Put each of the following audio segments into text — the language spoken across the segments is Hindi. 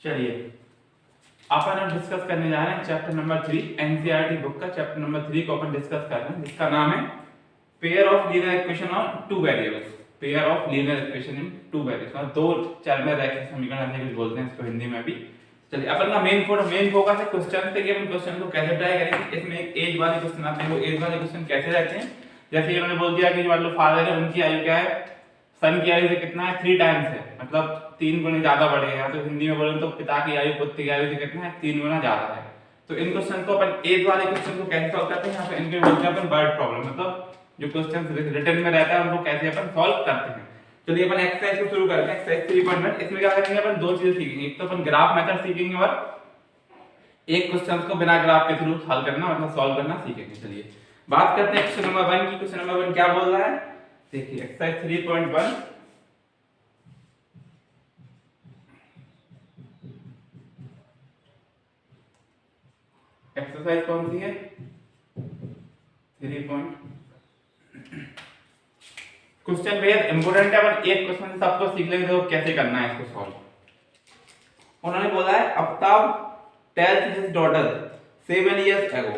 चलिए अपन अब डिस्कस करने जा रहे हैं चैप्टर नंबर 3 एनसीईआरटी बुक का चैप्टर नंबर 3 को अपन डिस्कस कर रहे हैं, जिसका नाम है pair of linear equation on two variables. Pair of linear equation in two variables, दो चर में रैखिक समीकरण ऐसे कुछ बोलते हैं इसको हिंदी में भी। चलिए अपन का मेन फोकस है क्वेश्चन पे कि अपन क्वेश्चन को कैसे ट्राई करेंगे। इसमें एक एज वाले क्वेश्चन आते हैं, वो एज वाले क्वेश्चन कैसे रहते हैं। जैसे उन्होंने बोल दिया कि मान लो फादर है, उनकी आयु क्या है, सन की आयु से कितना है, 3 टाइम्स है, मतलब 3 गुना ज्यादा बढ़ेगा। तो हिंदी में बोले तो पिता की आयु पुत्र की आयु से कितना है, 3 गुना ज्यादा है। तो इन क्वेश्चन को अपन एज वाले क्वेश्चन को कैसे सॉल्व करते हैं, यहाँ पे इनके बोलते हैं अपन वर्ड प्रॉब्लम, मतलब जो क्वेश्चन रिटन में रहता है उनको कैसे अपन सॉल्व करते हैं। चलिए अपन एक्सरसाइज को शुरू करते हैं। एक्सरसाइज 3.1 इसमें क्या करेंगे अपन, दो चीजें सीखेंगे। एक तो अपन ग्राफ मेथड सीखेंगे और एक क्वेश्चन को बिना ग्राफ के थ्रू हल करना, मतलब सॉल्व करना सीखेंगे। चलिए बात करते हैं क्वेश्चन नंबर 1 की। क्वेश्चन नंबर 1 क्या बोल रहा है, देखिए एक्सरसाइज 3.1। एक्सरसाइज कौन सी है, 3. क्वेश्चन बेहद इंपोर्टेंट है, अपन एक क्वेश्चन से सबको सीख लेंगे तो कैसे करना है इसको सॉल्व। उन्होंने बोला है Aftab tales his daughter 7 years ago।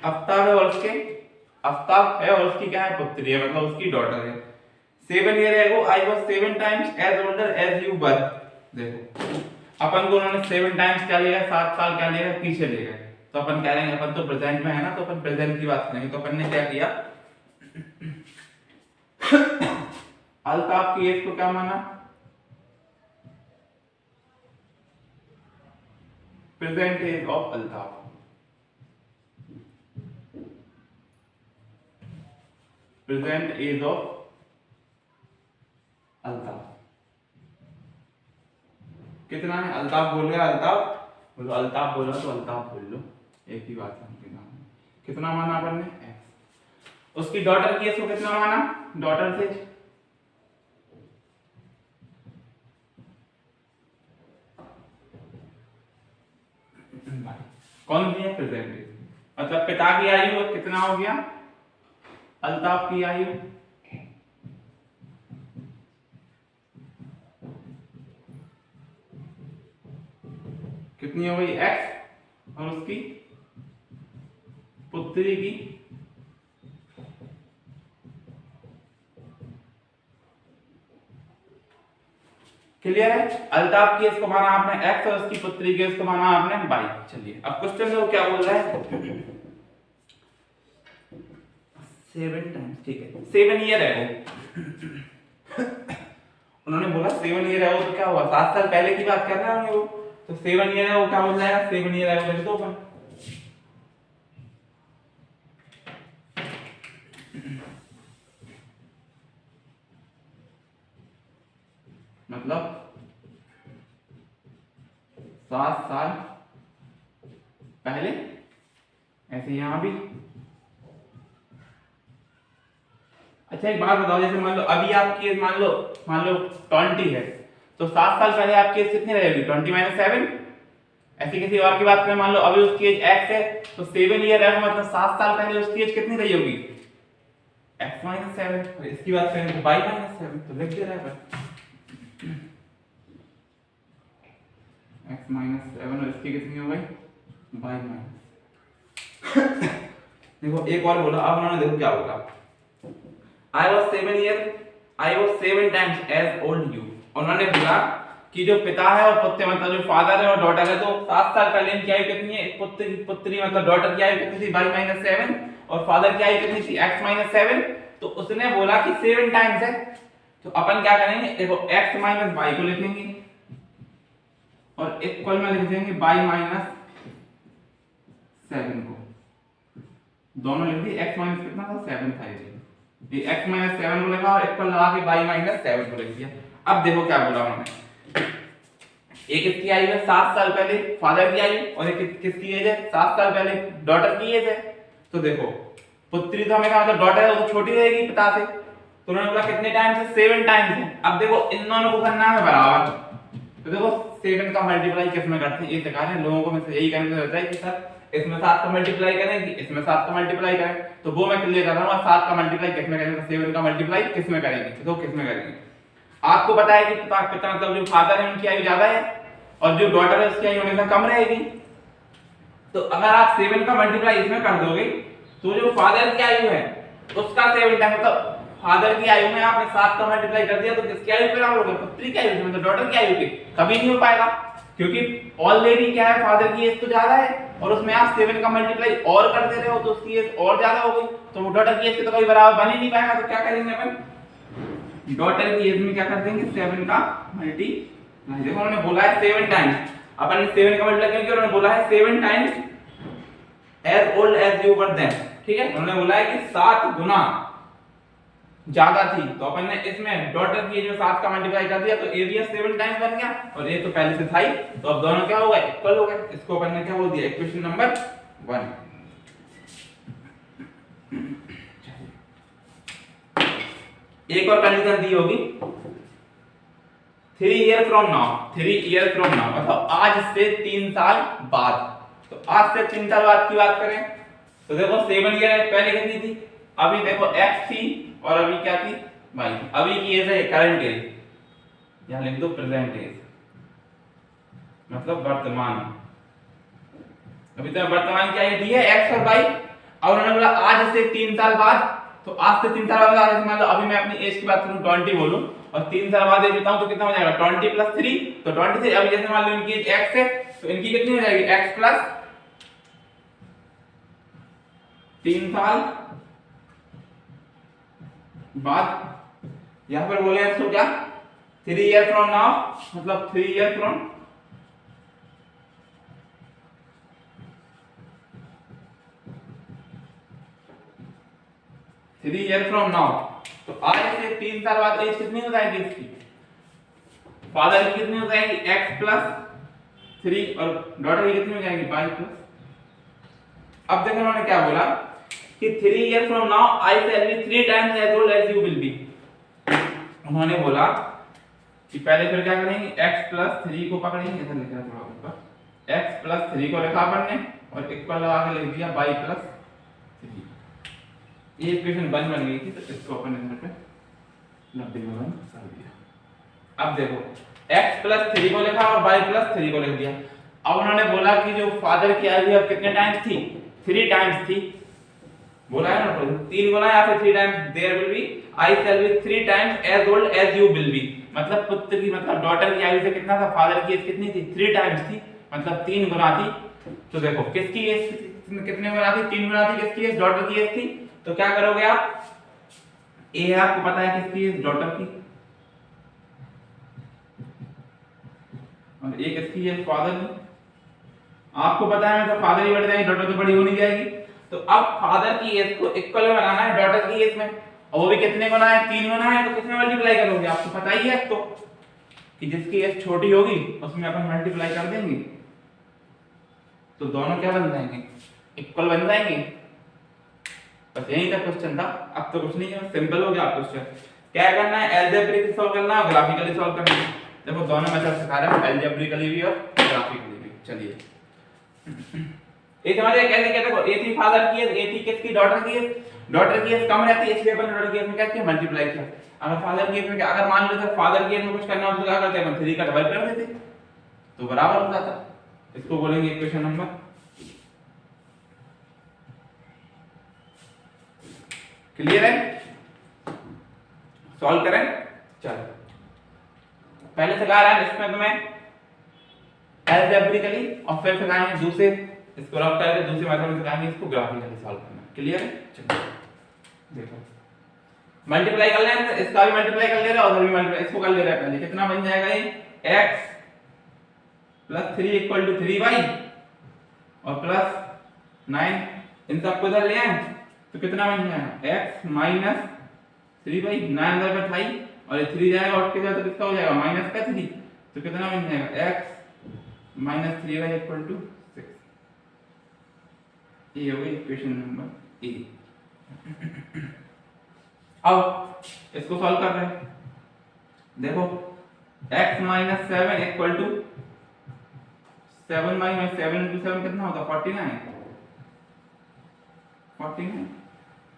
Aftab है और उसके, आफ्ताब है और उसकी क्या है, पुत्री है, मतलब उसकी डॉटर है। 7 years ago I was 7 times as older as you were। देखो अपन को उन्होंने 7 टाइम्स क्या लिया है, 7 साल क्या लिया है, पीछे ले गए। तो अपन कह रहे हैं अपन तो प्रेजेंट में है ना, तो अपन प्रेजेंट की बात करेंगे। तो अपन ने क्या किया, अल्ताफ की एज को क्या माना, present age of Altaf. Present age of Altaf कितना है, अल्ताफ बोल रहा है, अल्ताफ बोलो, अल्ताफ बोल रहा तो अल्ताफ बोल लो, एक ही बात है। कितना माना अपन ने, x। उसकी डॉटर की एज को कितना माना, डॉटर से कौन सी है, प्रेजेंट एज। मतलब पिता की आयु कितना हो गया, अल्ताफ की आयु कितनी हो गई, x, और उसकी पुत्री की क्लियर है। अल्ताफ की एज को माना आपने x और उसकी पुत्री की एज को माना आपने y। चलिए अब क्वेश्चन में वो क्या बोल रहा है, 7 टाइम्स, ठीक है, 7 years ago। उन्होंने बोला 7 years ago, तो क्या हुआ, 7 साल पहले की बात कर रहे हैं वो। तो 7 years ago क्या बोल जाएगा, 7 years ago लिख दो अपन। मतलब 7 साल पहले, ऐसे यहां भी। अच्छा एक बात बताओ, जैसे मान लो अभी आपकी एज मान लो 20 है, तो 7 साल पहले आपकी एज कितनी रहेगी, 20 - 7। ऐसी किसी और की बात करें, मान लो अभी उसकी एज x है, तो 7 years है, मतलब 7 साल पहले उसकी एज कितनी रही होगी, x - 7। और इसकी बात करें तो y - 7, तो लिख दे रहा है x - 7 और इसकी कितनी हो गई, y - देखो एक और बोला, अब उन्होंने देखो क्या बोला, I was 7 times as old you। उन्होंने बोला कि जो पिता है और पुत्र, मतलब जो फादर है और डॉटर है, तो 7 साल पहले इनकी आयु कितनी है, पुत्री मतलब डॉटर की आयु कितनी थी, y - 7, और फादर की आयु कितनी थी, x - 7। तो उसने बोला कि 7 टाइम्स है, तो अपन क्या करेंगे, देखो x - y को लिखेंगे और इक्वल में लिख देंगे y - 7 को, दोनों लिख दिए। x माइनस कितना था, 7 था, ये x - 7 को लगा और इक्वल लगा के y - 7 को लिख दिया। अब देखो क्या बोला उन्होंने, एक इसकी आयु है 7 साल पहले फादर की आयु, और एक किसकी एज है, 7 साल पहले डॉटर की एज है। तो देखो पुत्री तो हमें मतलब डॉटर है, वो तो छोटी रहेगी पिता से, तो उन्होंने बोला कितने टाइम्स है, 7 टाइम्स है। अब देखो इन दोनों को करना है बराबर, तो देखो 7 का मल्टीप्लाई किसमें करते हैं, ये सिखा रहे हैं लोगों को, में से यही करने रहता है कि सर इसमें 7 का मल्टीप्लाई करेंगे, इसमें 7 का मल्टीप्लाई करें, तो वो मैं क्लियर कर रहा हूँ। 7 का मल्टीप्लाई किसमें करेंगे, 7 का मल्टीप्लाई किसमें करेंगे, तो किसमें करेंगे। आपको पता है कि पिता मतलब जो फादर है उनकी आयु ज्यादा है, और जो डॉटर है उसकी आयु हमेशा कम रहेगी। तो अगर आप 7 का मल्टीप्लाई इसमें कर दोगे तो जो फादर की आयु है उसका 7 टाइम, मतलब फादर की आयु में आपने 7 का मल्टीप्लाई कर दिया तो किसकी आयु पे बराबर होगा? पुत्री की आयु, मतलब डॉटर की आयु के। कभी नहीं हो पाएगा क्योंकि ऑलरेडी क्या है, फादर की एज तो ज्यादा है और उसमें आप 7 का मल्टीप्लाई और कर दे रहे हो तो उसकी एज और ज्यादा हो गई, तो वो डॉटर की एज के तो कभी बराबर बन ही नहीं पाएगा। तो क्या करेंगे अपन, डॉटर की एज में क्या कर देंगे, 7 का मल्टीप्लाई। देखो उन्होंने बोला है 7 टाइम्स, अपन ने 7 का मल्टीप्लाई क्यों किया, उन्होंने बोला है 7 times as old as you were then, ठीक है। उन्होंने बोला है कि 7 गुना ज्यादा थी, तो अपन ने इसमें डॉटर की एज में 7 का मल्टीप्लाई कर दिया तो ए भी 7 टाइम्स बन गया और ये तो पहले से था ही, तो अब दोनों क्या हो गए, इक्वल हो गए। इसको अपन ने क्या बोल दिया, इक्वेशन नंबर 1। एक और कंडीशन दी होगी 3 year from now, 3 year from now मतलब आज से 3 साल बाद। तो आज से 3 साल बाद की बात करें तो देखो 7 ईयर पहले कितनी थी, अभी देखो x थी और अभी क्या थी, y थी। अभी की एज है करंट एज, यहां लिख दो प्रेजेंट एज, मतलब वर्तमान। अभी तो वर्तमान क्या दी है x और y, और उन्होंने बोला आज से 3 साल बाद, तो आज से 3 साल बाद मतलब अभी मैं अपनी एज की बात करूं 20 बोलूं और 3 साल बाद एज बताऊं तो कितना हो जाएगा 20 + 3, तो 23। अभी जैसे मान लो इनकी एज x है तो इनकी कितनी हो जाएगी x + 3 साल बाद। यहां पर बोले इसको क्या, 3 ईयर फ्रॉम नाउ मतलब 3 ईयर फ्रॉम नाउ। तो आज से 3 साल बाद एज कितनी हो जाएगी इसकी, फादर की कितनी हो जाएगी x + 3 और डॉटर की कितनी हो जाएगी y +। अब देखो उन्होंने क्या बोला कि 3 year from now I shall be 3 times as old as you will be. उन्होंने बोला कि पहले फिर क्या करेंगे, x + 3 को पकड़ेंगे, इधर लिखा है थोड़ा ऊपर, x + 3 को लिखा अपन ने और इक्वल लगा के लिख दिया y + 3। ये इक्वेशन 1 बन गई थी, तो इसको अपन इधर पे 90 में बन कर दिया। अब देखो x + 3 को लिखा और y + 3 को लिख दिया। अब उन्होंने बोला कि जो फादर की आयु अब कितने टाइम्स थी, 3 टाइम्स थी, बोला है ना 3 गुना या फिर 3 times, there will be I shall be 3 times as old as you will be, मतलब पुत्र की मतलब डॉटर की आयु से कितना था, फादर की एज कितनी थी 3 टाइम्स थी, मतलब 3 गुना थी। तो देखो किसकी एज कितने गुना थी, 3 गुना थी किसकी एज, डॉटर की एज थी। तो क्या करोगे आप, ए आपको पता है किसकी एज, डॉटर की, और एक किसकी एज, फादर की। आपको पता है मतलब फादर ही बढ़ जाएगी, डॉटर तो बड़ी हो नहीं जाएगी। तो अब फादर की एज को इक्वल में बनाना है डॉटर की एज में, और वो भी कितने गुना है, 3 गुना है, तो किसमें मल्टीप्लाई करोगे, आपको पता ही है तो कि जिसकी एज छोटी होगी उसमें अपन मल्टीप्लाई कर देंगे तो दोनों क्या बन जाएंगे, इक्वल बन जाएंगे। बस यही तक क्वेश्चन था, अब तो कुछ नहीं है, सिंपल हो गया क्वेश्चन। क्या करना है, अलजेब्रिकली सॉल्व करना है, ग्राफिकली सॉल्व करना है। देखो दोनों मेथड सिखा रहे हैं, अलजेब्रिकली भी और ग्राफिकली भी। चलिए ये समझिए कैसे, क्या देखो ए थी फादर की एज, ए थी किसकी, डॉटर की एज। डॉटर की एज कम रहती है इसलिए अपन डॉटर की एज में क्या किया, मल्टीप्लाई किया। अगर फादर की एज में, अगर मान लो सर फादर की एज में कुछ करना हो तो क्या करते हैं, 3 का डबल कर देते तो बराबर हो जाता। इसको बोलेंगे इक्वेशन नंबर, क्लियर है, सॉल्व करें। चलो पहले सिखा रहा है इसमें तुम्हें अलजेब्रिकली और फिर सिखाएंगे दूसरे, इसको रफ करके दूसरे मेथड में सिखाएंगे इसको ग्राफिकली सॉल्व करना। क्लियर है, चलो देखो मल्टीप्लाई कर लें, इसका भी मल्टीप्लाई कर ले रहा है और उधर भी मल्टीप्लाई, इसको कर ले रहा है पहले, कितना बन जाएगा ये, x + 3 = 3y और +9, इन सबको इधर ले आए तो कितना बन जाएगा, x - 3y, 9 इधर पे था ही और ये 3 जाएगा और के जाए तो कितना हो जाएगा, -3, तो कितना बन जाएगा, x - 3y = 6। ये हो गई इक्वेशन नंबर ए। अब इसको सॉल्व कर रहे हैं, देखो x - 7 = 7y - 7 × 7 कितना होगा, 49।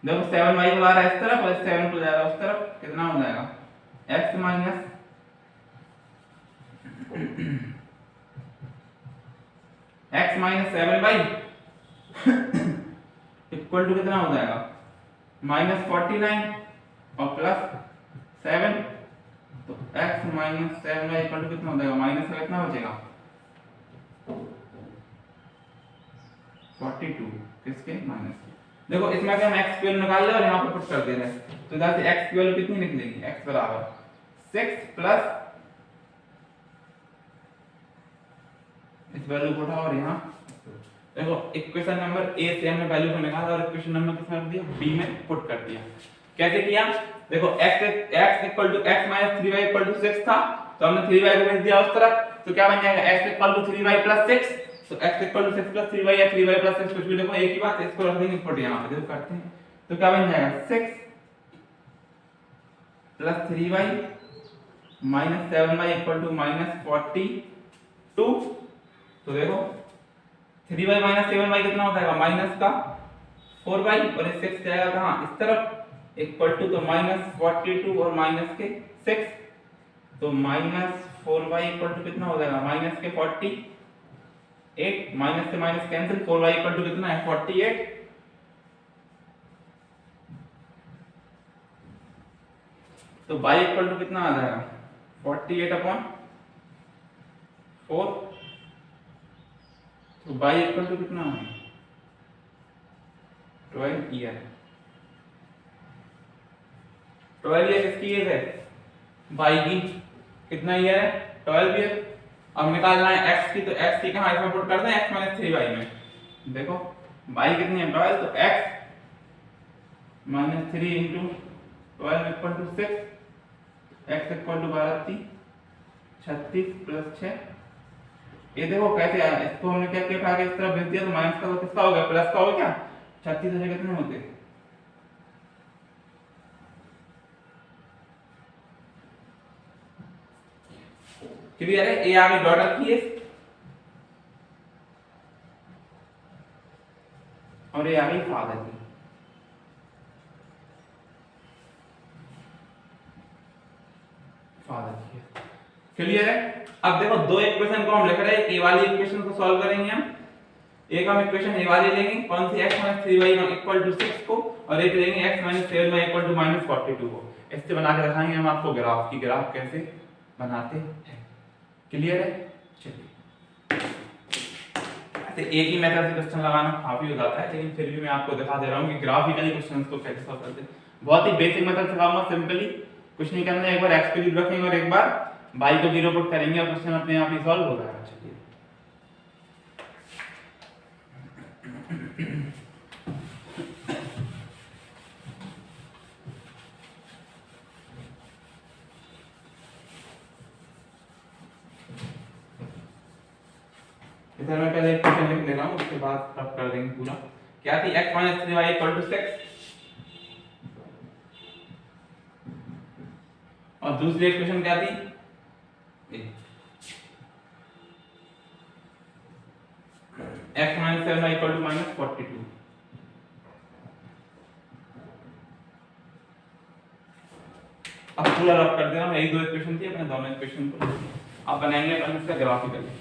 देखो 7y को ला रहा है इस तरफ और 7 को जा रहा है उस तरफ, कितना हो जाएगा, x - x minus 7y equal to कितना हो जाएगा माइनस 49 और प्लस 7, तो x minus 7y equal to कितना हो जाएगा माइनस का कितना बचेगा 42 किसके माइनस। देखो इसमें से हम x की वैल्यू निकाल ले और यहाँ पे पुट कर दे रहे हैं, तो इधर से x की वैल्यू कितनी निकलेगी x बराबर 6 प्लस इस वैल्यू को उठाओ और यहाँ देखो इक्वेशन नंबर ए से हमने वैल्यू को निकाला और इक्वेशन नंबर किसमें रख दिया बी में पुट कर दिया। कैसे किया देखो x equal to x minus 3y equal to 6 था, तो हमने 3y को भेज दिया उस तरफ, तो क्या बन जाएगा x equal to 3y plus 6, तो x equal to 6 plus 3y या 3y प्लस 6 कुछ भी देखो एक ही बात है, इसको रख देंगे पुट यहाँ पे देखो करते हैं, तो क्या बन जाएगा 6 plus 3y minus 7y equal to minus 42, तो देखो 3y माइनस 7y कितना हो जाएगा माइनस का 4y और 6 जाएगा कहाँ इस तरफ इक्वल टू, तो माइनस 42 और माइनस के 6, तो माइनस 4y इक्वल टू कितना हो जाएगा माइनस के 48, माइनस से minus cancel, 4y equal to कितना है 48, तो y इक्वल टू कितना आ जाएगा 48 अपॉन 4, तो y इक्वल टू कितना है 12 ईयर। 12 ईयर किसकी एज है y की, कितना ईयर है 12 ईयर। अब निकालना है x की, तो x की कहां इसमें पुट कर दें x माइनस 3y में, देखो y कितनी है 12, तो x minus 3 into 12 equal to 6, x equal to 12 36 plus 6, ये देखो कैसे आया, इसको हमने क्या किया आगे इस तरफ भेज दिया, तो माइनस का किसका हो गया प्लस का हो गया, 36 से कितने होते क्लियर है। ये आगे डॉट रखिए और ये आगे फादर की, फादर की क्लियर है। अब देखो दो इक्वेशन को हम लिख रहे हैं, ए वाली इक्वेशन को सॉल्व करेंगे हम, एक हम इक्वेशन ए वाली लेंगे कौन सी x 3y इक्वल टू 6 को, और एक लेंगे x 7y इक्वल टू -42 को, इससे बना के दिखाएंगे हम आपको ग्राफ की, ग्राफ कैसे बनाते हैं। क्लियर है। चलिए ऐसे एक ही मेथड से क्वेश्चन लगाना काफी हो जाता है, लेकिन फिर भी मैं आपको दिखा दे रहा हूं कि ग्राफिकली क्वेश्चंस को कैसे सॉल्व करते हैं। बहुत ही बेसिक मेथड सिखाऊंगा, सिंपली कुछ नहीं करना है, एक बार x को 0 रखेंगे और एक बार y को 0 पुट करेंगे और क्वेश्चन अपने आप ही सॉल्व हो जाएगा। चलिए इधर मैं पहले एक क्वेश्चन लिख ले रहा हूं, उसके बाद सब कर देंगे पूरा। क्या थी x 3y इक्वल टू 6, और दूसरी इक्वेशन क्या थी x 7y इक्वल टू -42। अब पूरा रफ कर देना, यही दो इक्वेशन थी, अपने दोनों इक्वेशन को आप बनाएंगे अपन इसका ग्राफिकली।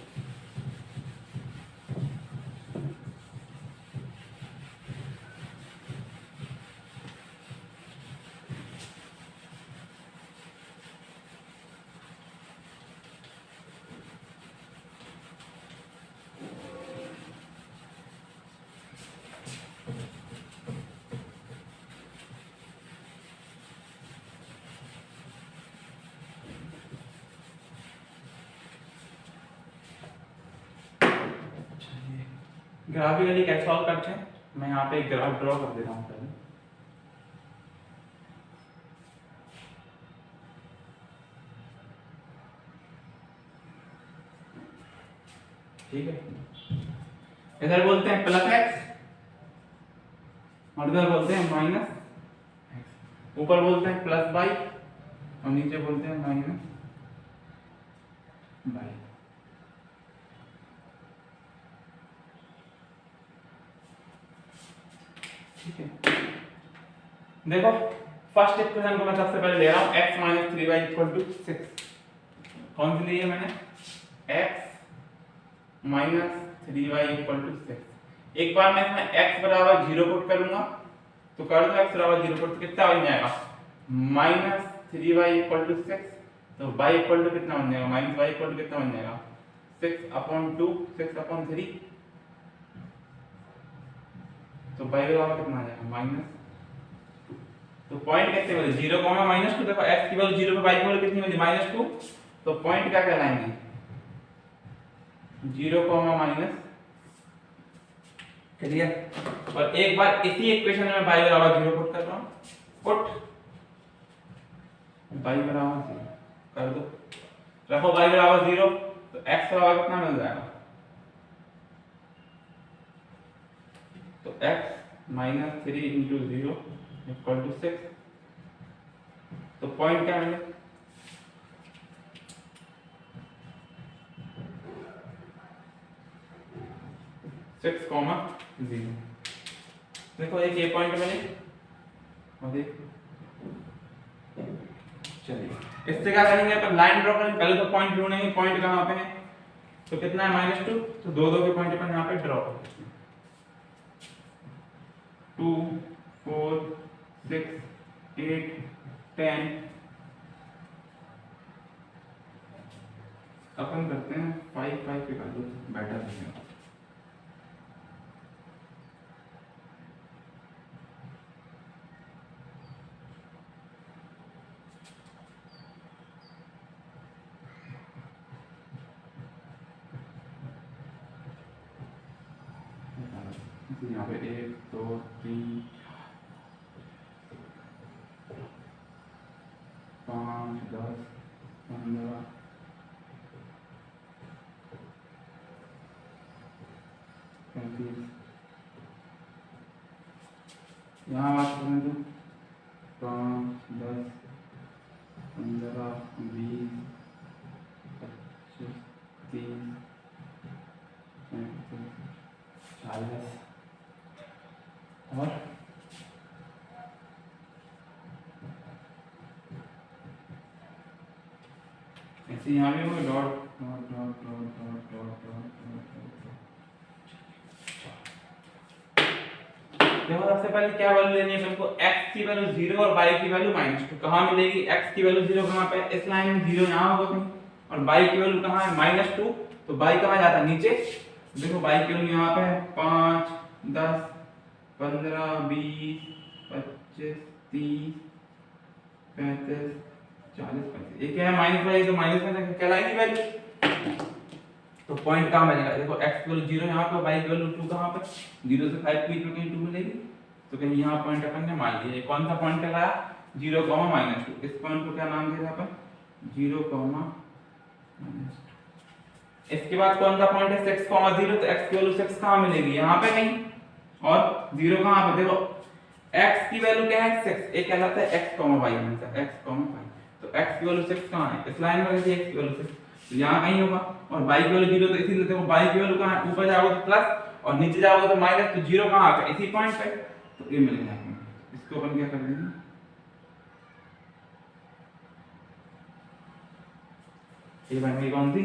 ग्राफिकली कैसे सॉल्व करते हैं, मैं यहाँ पे एक ग्राफ ड्रॉ कर देता हूँ पहले। ठीक है, इधर बोलते हैं प्लस x और इधर बोलते हैं माइनस x, ऊपर बोलते हैं प्लस y और नीचे बोलते हैं माइनस y। ठीक है, देखो फर्स्ट इक्वेशन को मैं सबसे पहले ले रहा हूं x 3y इक्वल टू 6। कौन सी ली है मैंने x minus 3y equal to 6। एक बार मैं इसमें x बराबर 0 पुट करूंगा तो कर दो x बराबर 0 पुट तो कितना बन जाएगा माइनस 3y इक्वल टू 6। तो y इक्वल टू कितना बन जाएगा माइनस y इक्वल टू कितना बन जाएगा 6/2 6/3। तो y बराबर कितना आ जाएगा माइनस। तो पॉइंट कैसे बोले 0, -2। देखो x की वैल्यू 0 पे y की वैल्यू कितनी होगी -2। तो पॉइंट क्या कहलाएंगे 0, माइनस। क्लियर। और एक बार इसी इक्वेशन में y बराबर 0 पुट कर रहा हूं। पुट y बराबर 0 कर दो, रखो y बराबर 0। तो x बराबर कितना मिल जाएगा तो x -3 × 0 इक्वल टू 6। तो पॉइंट क्या मिले 6,0। देखो एक ये पॉइंट मिले और एक। चलिए इससे क्या करेंगे अपन लाइन ड्रॉ करेंगे। पहले तो पॉइंट ढूंढेंगे पॉइंट कहां पे है। तो कितना है -2। तो दो के पॉइंट अपन यहां पे ड्रॉ करते हैं 2 4 6 8 10। अपन करते हैं 5 5 पे कर दो बेटर है। यहाँ पे 1 2 3 5 10 15 35। यहाँ बात करें तो 5 10 15 20 25 30 40। और ऐसे यहाँ भी होगा dot dot dot dot dot dot dot. देखो सबसे पहले क्या वैल्यू लेनी है हमको x की वैल्यू 0 और y की वैल्यू -2। कहाँ मिलेगी x की वैल्यू 0 कहाँ पे इस लाइन में 0 यहाँ होगा कहीं और y की वैल्यू कहाँ है -2। तो y कहाँ जाता है नीचे। देखो y की वैल्यू यहाँ पे है 5 10 15 20 25 30 35 40 35। ये क्या है -y। तो माइनस में कहलाएगी वैल्यू। तो पॉइंट कहाँ बनेगा देखो x की वैल्यू 0 यहाँ पे y की वैल्यू 2 कहाँ पे 0 से 5 के बीच में कहीं 2 मिलेगी। तो कहीं यहाँ पॉइंट अपन ने मान लिया। कौन सा पॉइंट कहलाया 0, -2। इस पॉइंट को क्या नाम दिया अपन 0, -2। इसके बाद कौन सा पॉइंट है 6, 0। तो x की वैल्यू 6 कहाँ मिलेगी यहाँ पे कहीं और 0 कहाँ पे। देखो x की वैल्यू क्या है 6। ये कहलाता है x, y हमेशा x, y। तो x की वैल्यू 6 कहाँ है इस लाइन में कैसे x की वैल्यू 6 तो यहाँ कहीं होगा और y की वैल्यू 0। तो इसीलिए देखो y की वैल्यू कहाँ है ऊपर जाओगे तो प्लस और नीचे जाओगे तो माइनस। तो 0 कहाँ आता है इसी पॉइंट पे। तो ये मिल गया इसको अपन क्या कर देंगे ये बन गई कौन सी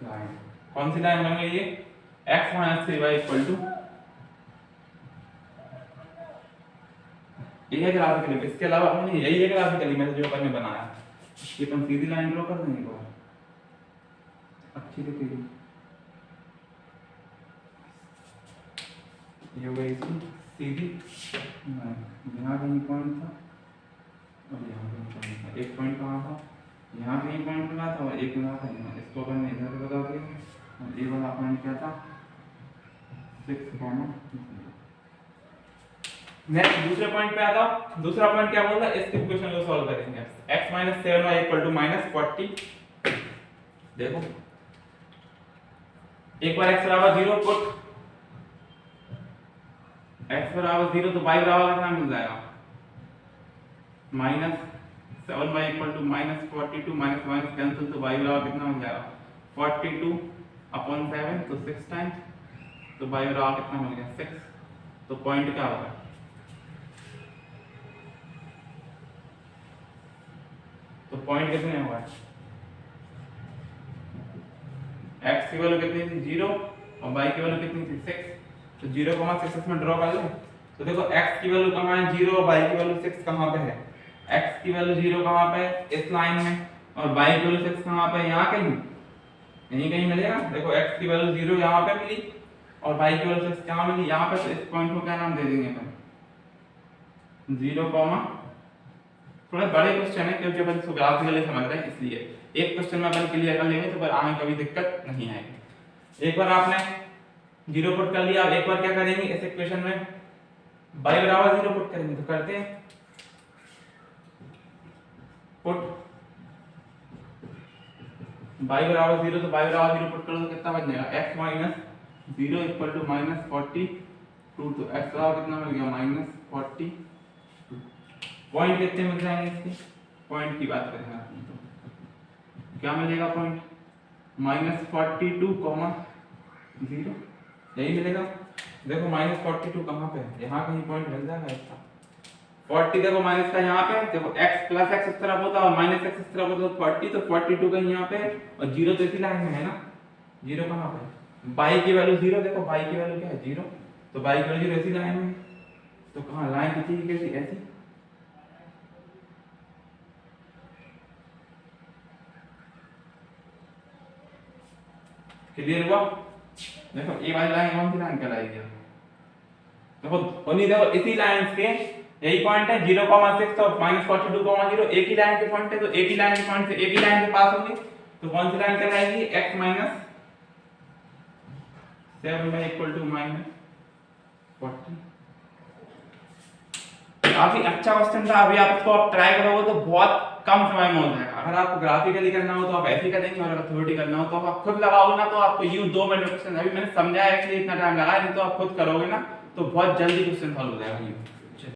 लाइन। कौन सी लाइन बन गई ये x - 3y इक्वल टू ये ग्राफिकली। इसके अलावा हमने यही है ग्राफिकली मैंने जो अपन ने बनाया ये अपन सीधी लाइन ड्रॉ कर देंगे और अच्छी दिखेगी। ये हो गई इसकी सीधी। यहाँ कहीं पॉइंट था और यहाँ कहीं पॉइंट था। एक पॉइंट कहाँ था यहाँ कहीं पॉइंट मिला था और एक मिला था यहाँ। इसको अपन ने इधर बता दिया और ये वाला पॉइंट क्या था 6, नेक्स्ट दूसरे पॉइंट पे आता हूं। दूसरा पॉइंट क्या बोल रहा है इस इक्वेशन को सॉल्व करेंगे। x - 7y = -40। देखो एक बार x बराबर 0 पुट x बराबर 0 तो y बराबर कितना मिल जाएगा -7y = -42 माइनस कैंसिल। तो y बराबर कितना मिल जाएगा 42/7 तो 6 टाइम्स। तो y बराबर कितना मिल गया 6। तो पॉइंट क्या होगा तो पॉइंट कितने हुआ है की वैल्यू कितनी थी 0 और y की वैल्यू कितनी थी 6, तो 0,6 इसमें ड्रॉ कर लें। तो देखो x की वैल्यू कहाँ है 0 और y की वैल्यू 6 कहाँ पे है, x की वैल्यू 0 कहाँ पे है इस लाइन में और y की वैल्यू 6 कहाँ पे है यहाँ कहीं, यहीं कहीं मिलेगा। देखो x की वैल्यू 0 यहाँ पे मिली और y की वैल्यू 6 कहाँ मिली यहाँ पे, तो इस पॉइंट को क्या नाम दे देंगे अपन 0, थोड़े बड़े क्वेश्चन है क्योंकि अपन इसको ग्राफिकली समझ रहे हैं, इसलिए एक क्वेश्चन में अपन क्लियर कर लेंगे तो फिर आगे कभी दिक्कत नहीं आएगी। एक बार आपने 0 पुट कर लिया, अब एक बार क्या करेंगे इस इक्वेशन में y बराबर 0 पुट करेंगे, तो करते हैं पुट y बराबर 0, तो y बराबर 0 पुट करो तो कितना बन जाएगा x minus 0 equal to minus 42, तो x बराबर कितना मिल गया -40। पॉइंट कितने मिल जाएंगे इसके, पॉइंट की बात करें तो क्या मिलेगा पॉइंट -42, -0 यही मिलेगा। देखो -42 कहाँ पे है, यहाँ कहीं पॉइंट मिल जाएगा इसका। 40 देखो माइनस का यहाँ पे, देखो x प्लस x इस तरफ होता और माइनस x इस तरफ होता तो 40, तो 42 कहीं यहाँ पे और 0 तो इसी लाइन में है ना, 0 कहाँ पे, y की वैल्यू 0, देखो y की वैल्यू क्या है 0, तो y की वैल्यू 0 इसी लाइन में, तो कहाँ लाइन कितनी कैसी ऐसी। क्लियर हुआ। देखो ये वाली लाइन कौन सी लाइन कहलाएगी, देखो उन्हीं देखो इसी लाइंस के यही पॉइंट है 0,6 और -42,0, एक ही लाइन के पॉइंट है, तो एक ही लाइन के पॉइंट से एक ही लाइन के पास होंगे, तो कौन सी लाइन कहलाएगी x माइनस 7 इक्वल टू -40। काफी अच्छा क्वेश्चन था, अभी आप इसको आप ट्राई करोगे तो बहुत कम समय में हो जाएगा। अगर आपको ग्राफिकली करना हो तो आप ऐसे ही करेंगे और अगर थ्योरेटिकल करना हो तो आप खुद लगाओगे ना, तो आपको यूं 2 मिनट क्वेश्चन, अभी मैंने समझाया इसलिए इतना टाइम लगा, नहीं तो आप खुद करोगे ना तो बहुत जल्दी क्वेश्चन सॉल्व हो जाएगा।